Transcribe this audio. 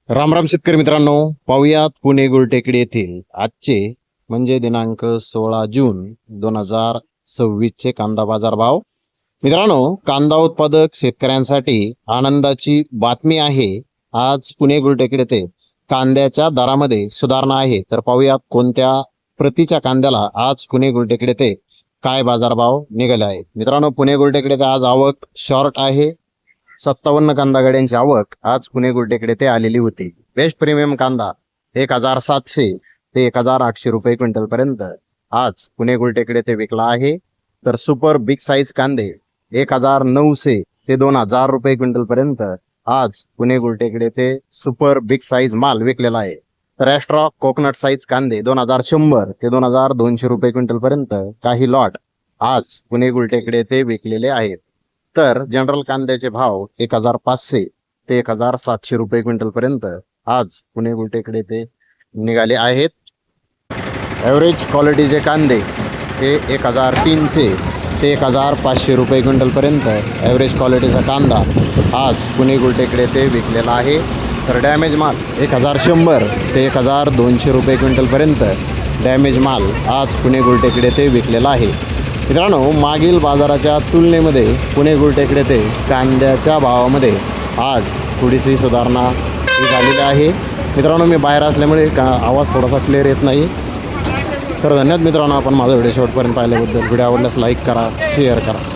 रामराम शेतकरी मित्रांनो, पाहुयात पुणे गुलटेकडी येथील आजचे म्हणजे दिनांक 16 जून 2026 चे कांदा बाजार भाव. मित्रांनो, कांदा उत्पादक शेतकऱ्यांसाठी आनंदाची बातमी आहे. आज पुणे गुलटेकडी येथे कांद्याच्या दरामध्ये सुधारणा आहे. तर पाहुयात कोणत्या प्रतीच्या कांद्याला आज पुणे गुलटेकडी येथे काय बाजारभाव निघाले आहे. मित्रांनो, पुणे गुलटेकडी येथे आज आवक शॉर्ट आहे. 57 कांदा गाड्यांची आवक आज पुणे गुलटेकडी ते आलेली होती. बेस्ट प्रीमियम कांदा 1700 ते 1800 रुपये क्विंटल पर्यंत आज पुणे गुलटेकडी ते विकला आहे. तर सुपर बिग साईज कांदे 1900 ते 2000 रुपये क्विंटल पर्यंत आज पुणे गुलटेकडी ते सुपर बिग साईज माल विकलेला आहे. तर ॲस्ट्रॉ कोकोनट साईज कांदे 2100 ते 2200 रुपये क्विंटल पर्यंत काही लॉट आज पुणे गुलटेकडी ते विकलेले आहेत. तर जनरल कांद्याचे भाव 1500 ते 1700 रुपये क्विंटल पर्यंत आज पुणे गुलटेकडी ते निघाले आहेत. ॲव्हरेज क्वालिटीचे कांदे हे 1300 ते 1500 रुपये क्विंटल पर्यंत ॲव्हरेज क्वालिटीचा कांदा आज पुणे गुलटेकडी ते विकलेला आहे. तर डॅमेज माल 1100 ते 1200 रुपये क्विंटल पर्यंत डॅमेज माल आज पुणे गुलटेकडी ते विकलेला आहे. मित्रांनो, मागील बाजाराच्या तुलनेमध्ये पुणे गुलटेकडी ते कांद्याच्या भावामध्ये आज थोडीशी सुधारणा झालेली आहे. मित्रांनो, मी बाहेर असल्यामुळे आवाज थोडासा क्लिअर येत नाही. तर धन्यवाद मित्रांनो, आपण माझा व्हिडिओ शेवटपर्यंत पाहिल्याबद्दल. व्हिडिओ आवडल्यास लाईक करा, शेअर करा.